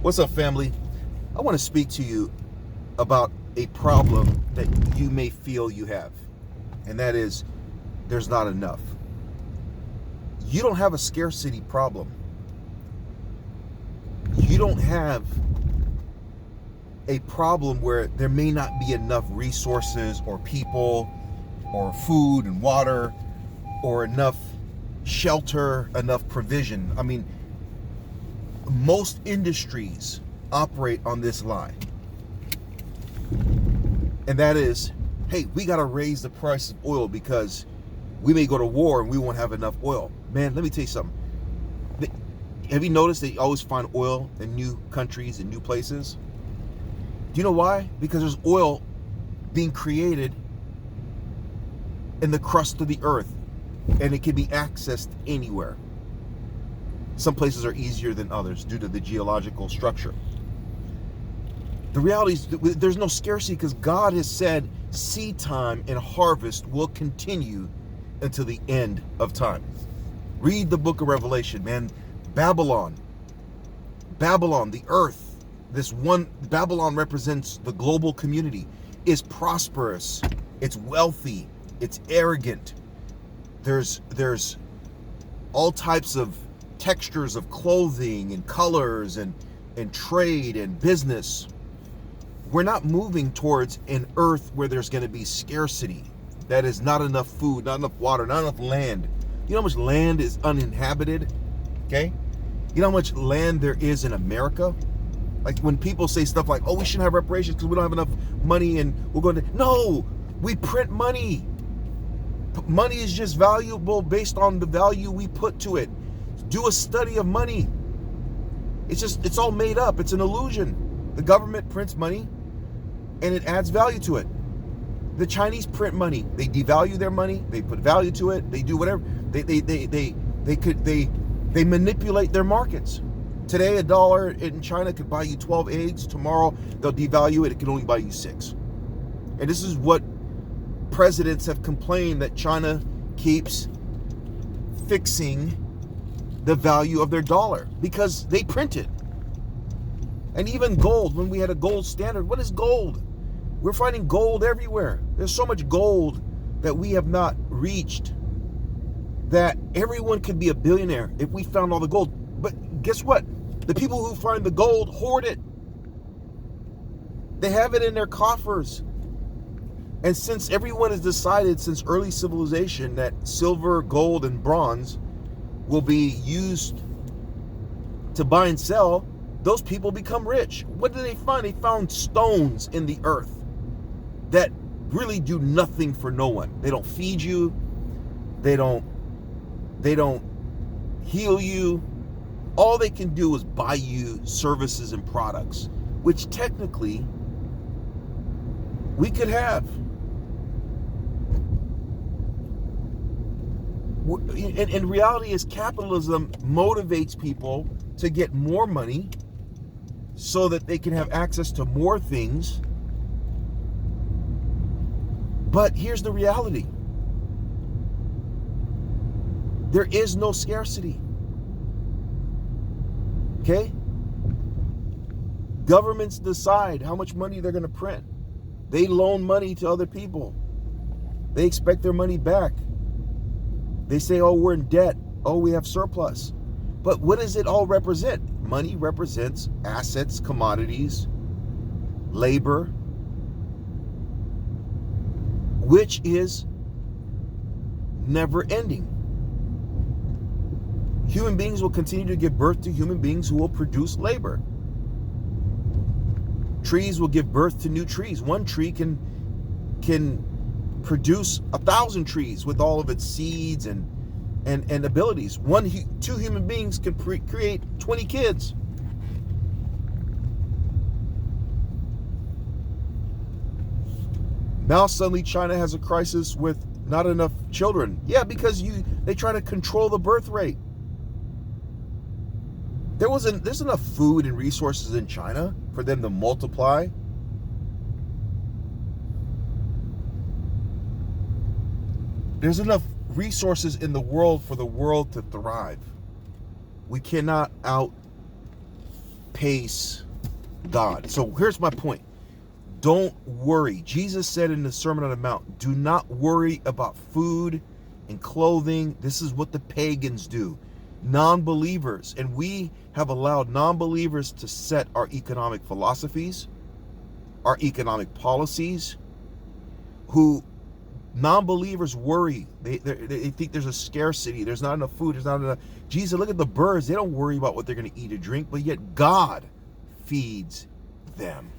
What's up, family? I want to speak to you about a problem that you may feel you have, and that is there's not enough. You don't have a scarcity problem. You don't have a problem where there may not be enough resources or people or food and water or enough shelter, enough provision. I mean, most industries operate on this line. And that is, hey, we got to raise the price of oil because we may go to war and we won't have enough oil. Man, let me tell you something. Have you noticed that you always find oil in new countries and new places? Do you know why? Because there's oil being created in the crust of the earth, and it can be accessed anywhere. Some places are easier than others due to the geological structure. The reality is there's no scarcity because God has said seed time and harvest will continue until the end of time. Read the book of Revelation, man. Babylon, the earth, Babylon represents the global community, is prosperous, it's wealthy, it's arrogant. There's all types of textures of clothing and colors and trade and business. We're not moving towards an earth where there's going to be scarcity. That is not enough food, not enough water, not enough land. You know how much land is uninhabited? Okay? You know how much land there is in America? Like when people say stuff like, oh, we shouldn't have reparations because we don't have enough money and we're going to... No! We print money. Money is just valuable based on the value we put to it. Do a study of money. It's all made up. It's an illusion. The government prints money and it adds value to it. The Chinese print money. They devalue their money. They put value to it. They do whatever. They manipulate their markets. Today, $1 in China could buy you 12 eggs. Tomorrow, they'll devalue it. It can only buy you 6. And this is what presidents have complained, that China keeps fixing the value of their dollar because they print it. And even gold, when we had a gold standard, what is gold? We're finding gold everywhere. There's so much gold that we have not reached that everyone could be a billionaire if we found all the gold. But guess what? The people who find the gold hoard it. They have it in their coffers. And since everyone has decided since early civilization that silver, gold, and bronze will be used to buy and sell, those people become rich. What did they find? They found stones in the earth that really do nothing for no one. They don't feed you. They don't heal you. All they can do is buy you services and products, which technically we could have. And reality is capitalism motivates people to get more money so that they can have access to more things. But here's the reality. There is no scarcity. Okay? Governments decide how much money they're going to print. They loan money to other people. They expect their money back. They say, oh, we're in debt. Oh, we have surplus. But what does it all represent? Money represents assets, commodities, labor, which is never ending. Human beings will continue to give birth to human beings who will produce labor. Trees will give birth to new trees. One tree can produce 1,000 trees with all of its seeds and abilities. Two human beings can create 20 kids. Now suddenly China has a crisis with not enough children. Yeah, because they try to control the birth rate. There's enough food and resources in China for them to multiply. There's enough resources in the world for the world to thrive. We cannot outpace God. So here's my point. Don't worry. Jesus said in the Sermon on the Mount, do not worry about food and clothing. This is what the pagans do. Non-believers. And we have allowed non-believers to set our economic philosophies, our economic policies. Who non-believers worry. They think there's a scarcity. There's not enough food. There's not enough. Jesus, look at the birds. They don't worry about what they're going to eat or drink, but yet God feeds them.